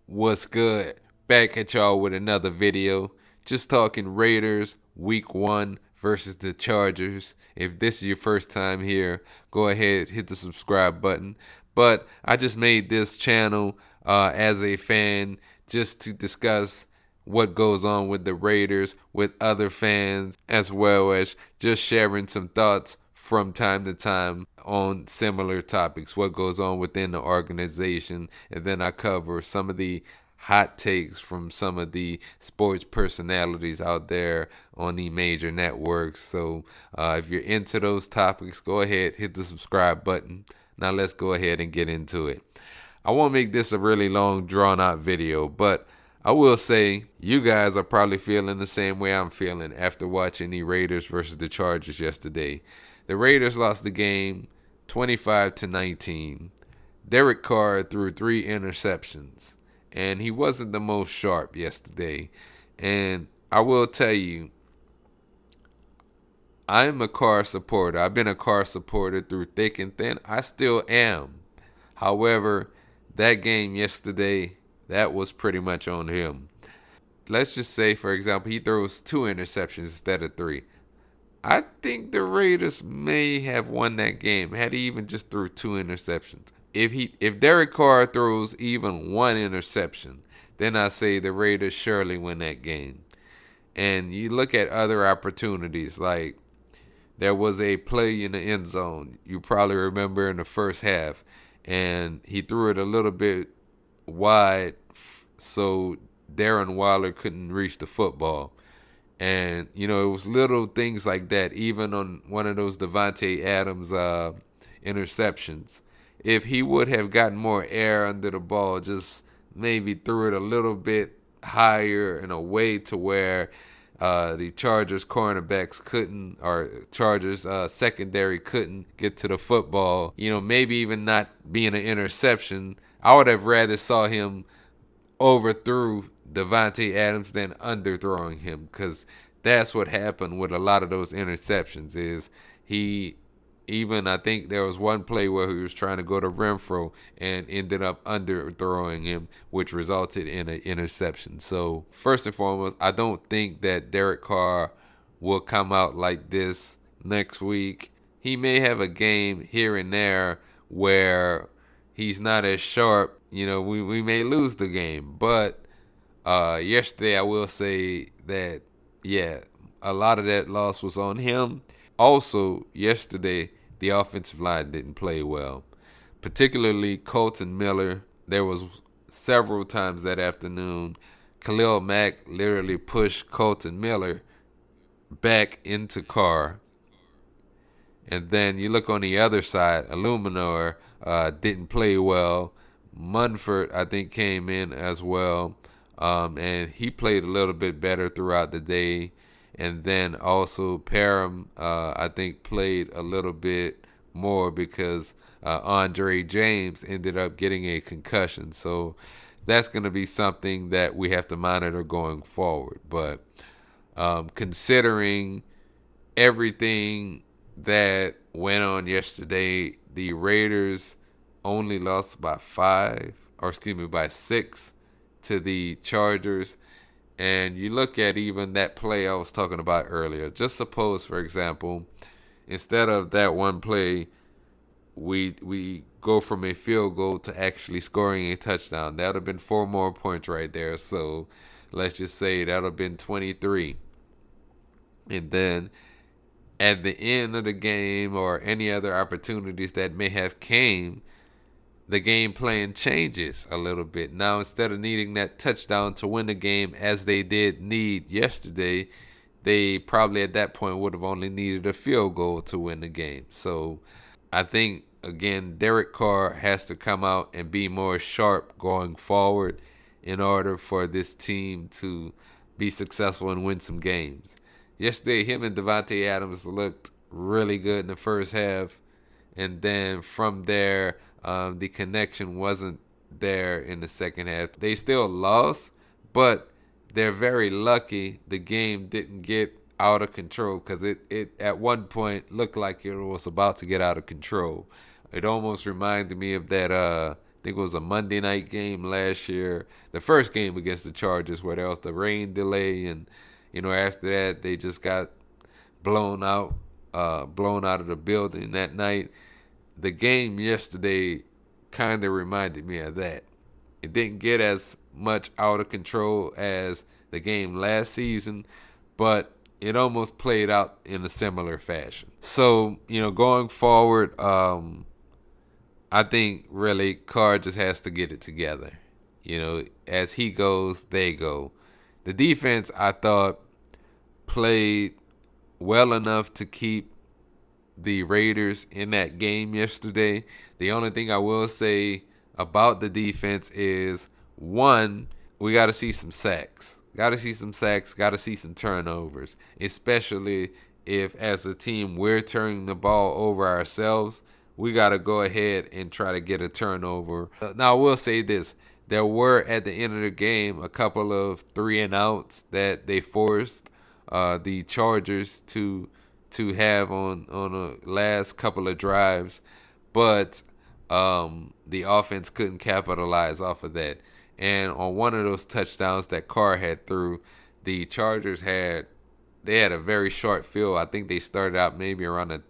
What's good? Back at y'all with another video. Just talking Raiders week 1 versus the Chargers. If this is your first time here, go ahead, hit the subscribe button. But I just made this channel as a fan just to discuss what goes on with the Raiders with other fans, as well as just sharing some thoughts from time to time on similar topics, what goes on within the organization, and then I cover some of the hot takes from some of the sports personalities out there on the major networks. So if you're into those topics, go ahead, hit the subscribe button. Now let's go ahead and get into it. I won't make this a really long, drawn out video, but I will say you guys are probably feeling the same way I'm feeling after watching the Raiders versus the Chargers yesterday. The Raiders lost the game 25-19. Derek Carr threw 3 interceptions, and he wasn't the most sharp yesterday. And I will tell you, I'm a Carr supporter. I've been a Carr supporter through thick and thin. I still am. However, that game yesterday, that was pretty much on him. Let's just say, for example, he throws 2 interceptions instead of 3. I think the Raiders may have won that game had he even just threw 2 interceptions. If Derek Carr throws even 1 interception, then I say the Raiders surely win that game. And you look at other opportunities, like there was a play in the end zone. You probably remember in the first half, and he threw it a little bit wide so Darren Waller couldn't reach the football. And, it was little things like that, even on one of those Devontae Adams interceptions. If he would have gotten more air under the ball, just maybe threw it a little bit higher in a way to where the Chargers cornerbacks couldn't, or Chargers secondary couldn't get to the football, maybe even not being an interception, I would have rather saw him overthrew Devontae Adams than underthrowing him, because that's what happened with a lot of those interceptions. Is he even, I think there was one play where he was trying to go to Renfro and ended up underthrowing him, which resulted in an interception. So first and foremost, I don't think that Derek Carr will come out like this next week. He may have a game here and there where he's not as sharp. We may lose the game. But yesterday I will say that, yeah, a lot of that loss was on him. Also, yesterday, the offensive line didn't play well, particularly Colton Miller. There was several times that afternoon, Khalil Mack literally pushed Colton Miller back into Carr. And then you look on the other side, Illuminor didn't play well. Munford, I think, came in as well, and he played a little bit better throughout the day. And then also Parham, I think, played a little bit more because Andre James ended up getting a concussion. So that's going to be something that we have to monitor going forward. But considering everything that went on yesterday, the Raiders only lost by 6 to the Chargers. And you look at even that play I was talking about earlier. Just suppose, for example, instead of that one play, we go from a field goal to actually scoring a touchdown. That would have been 4 more points right there. So let's just say that would have been 23. And then at the end of the game, or any other opportunities that may have came, the game plan changes a little bit. Now, instead of needing that touchdown to win the game as they did need yesterday, they probably at that point would have only needed a field goal to win the game. So I think, again, Derek Carr has to come out and be more sharp going forward in order for this team to be successful and win some games. Yesterday, him and Devontae Adams looked really good in the first half. And then from there, the connection wasn't there in the second half. They still lost, but they're very lucky the game didn't get out of control, because it at one point looked like it was about to get out of control. It almost reminded me of that think it was a Monday night game last year. The first game against the Chargers where there was the rain delay, and after that they just got blown out, blown out of the building that night. The game yesterday kind of reminded me of that. It didn't get as much out of control as the game last season, but it almost played out in a similar fashion. So, going forward, I think really Carr just has to get it together. As he goes, they go. The defense, I thought, played well enough to keep the Raiders in that game yesterday. The only thing I will say about the defense is, one, we got to see some sacks. Got to see some sacks, got to see some turnovers, especially if as a team we're turning the ball over ourselves. We got to go ahead and try to get a turnover. Now, I will say this. There were, at the end of the game, a couple of 3-and-outs that they forced the Chargers to have on the last couple of drives, but the offense couldn't capitalize off of that. And on one of those touchdowns that Carr had threw, the Chargers had a very short field. I think they started out maybe around a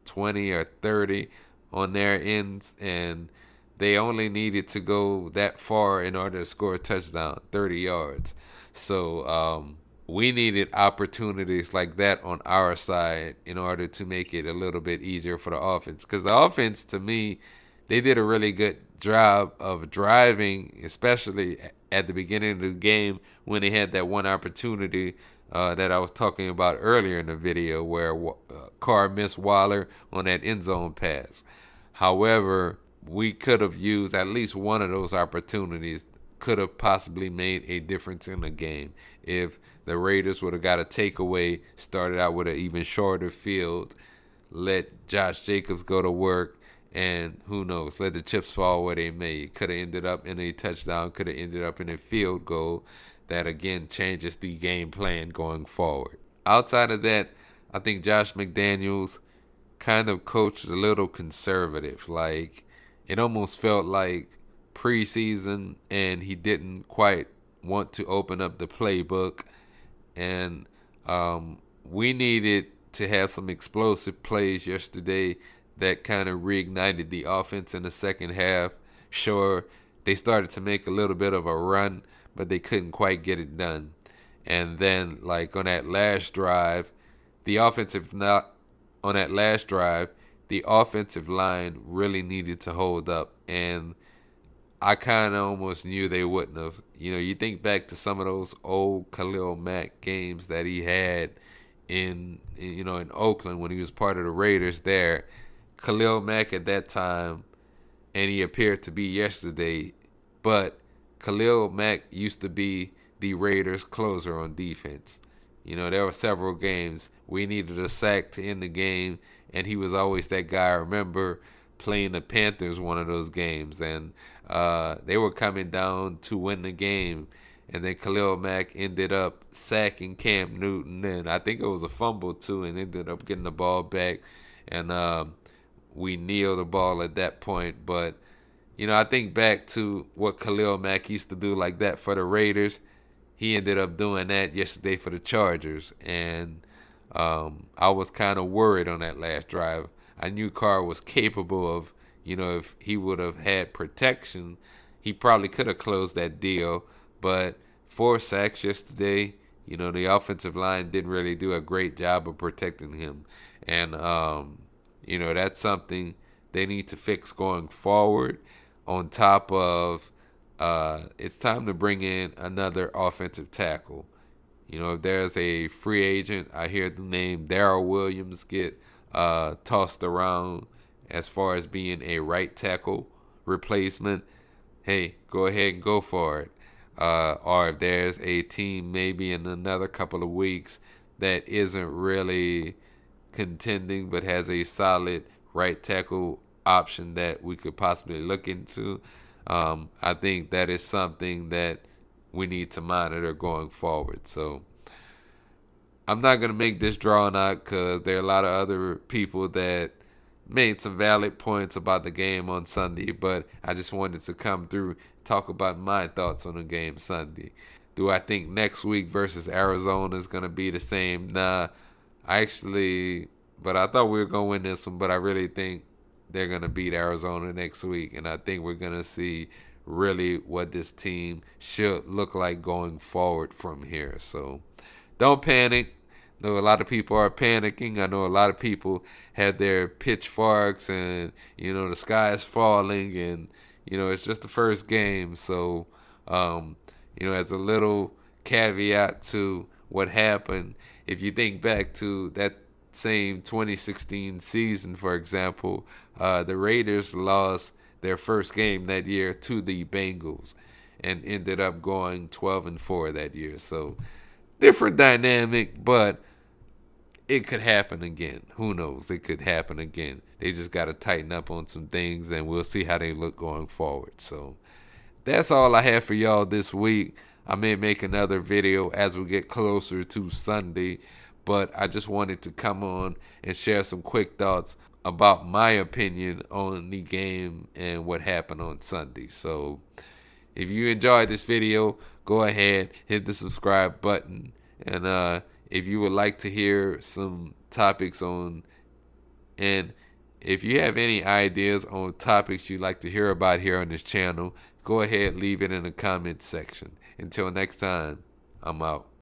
20 or 30 on their ends, and they only needed to go that far in order to score a touchdown, 30 yards. So we needed opportunities like that on our side in order to make it a little bit easier for the offense. Because the offense, to me, they did a really good job of driving, especially at the beginning of the game when they had that one opportunity that I was talking about earlier in the video where Carr missed Waller on that end zone pass. However, we could have used at least one of those opportunities, could have possibly made a difference in the game if the Raiders would have got a takeaway, started out with an even shorter field, let Josh Jacobs go to work, and who knows, let the chips fall where they may. Could have ended up in a touchdown, could have ended up in a field goal. That again changes the game plan going forward. Outside of that, I think Josh McDaniels kind of coached a little conservative. Like, it almost felt like preseason and he didn't quite want to open up the playbook. And we needed to have some explosive plays yesterday that kind of reignited the offense in the second half. Sure, they started to make a little bit of a run, but they couldn't quite get it done. And then, like on that last drive, the offensive line really needed to hold up, and I kind of almost knew they wouldn't have. You think back to some of those old Khalil Mack games that he had in Oakland when he was part of the Raiders there. Khalil Mack at that time, and he appeared to be yesterday, but Khalil Mack used to be the Raiders' closer on defense. There were several games we needed a sack to end the game, and he was always that guy. I remember playing the Panthers one of those games, and they were coming down to win the game, and then Khalil Mack ended up sacking Cam Newton, and I think it was a fumble too, and ended up getting the ball back, and we kneeled the ball at that point. But I think back to what Khalil Mack used to do like that for the Raiders. He ended up doing that yesterday for the Chargers, and I was kind of worried on that last drive. I knew Carr was capable of, if he would have had protection, he probably could have closed that deal. But 4 sacks yesterday, the offensive line didn't really do a great job of protecting him. And, that's something they need to fix going forward. On top of, it's time to bring in another offensive tackle. If there's a free agent, I hear the name Darrell Williams get tossed around as far as being a right tackle replacement. Hey, go ahead and go for it. Or if there's a team maybe in another couple of weeks that isn't really contending but has a solid right tackle option that we could possibly look into, I think that is something that we need to monitor going forward. So I'm not going to make this drawn out because there are a lot of other people that made some valid points about the game on Sunday, but I just wanted to come through, talk about my thoughts on the game Sunday. Do I think next week versus Arizona is going to be the same? Nah, I actually, but I thought we were going to win this one, but I really think they're going to beat Arizona next week, and I think we're going to see really what this team should look like going forward from here. So don't panic. I know a lot of people are panicking. I know a lot of people had their pitchforks and, the sky is falling, and, it's just the first game. So, as a little caveat to what happened, if you think back to that same 2016 season, for example, the Raiders lost their first game that year to the Bengals and ended up going 12-4 that year. So different dynamic, but it could happen again. Who knows? It could happen again. They just got to tighten up on some things, and we'll see how they look going forward. So that's all I have for y'all this week. I may make another video as we get closer to Sunday, but I just wanted to come on and share some quick thoughts about my opinion on the game and what happened on Sunday. So if you enjoyed this video, go ahead, hit the subscribe button. And if you would like to hear some topics on, and if you have any ideas on topics you'd like to hear about here on this channel, go ahead, leave it in the comment section. Until next time, I'm out.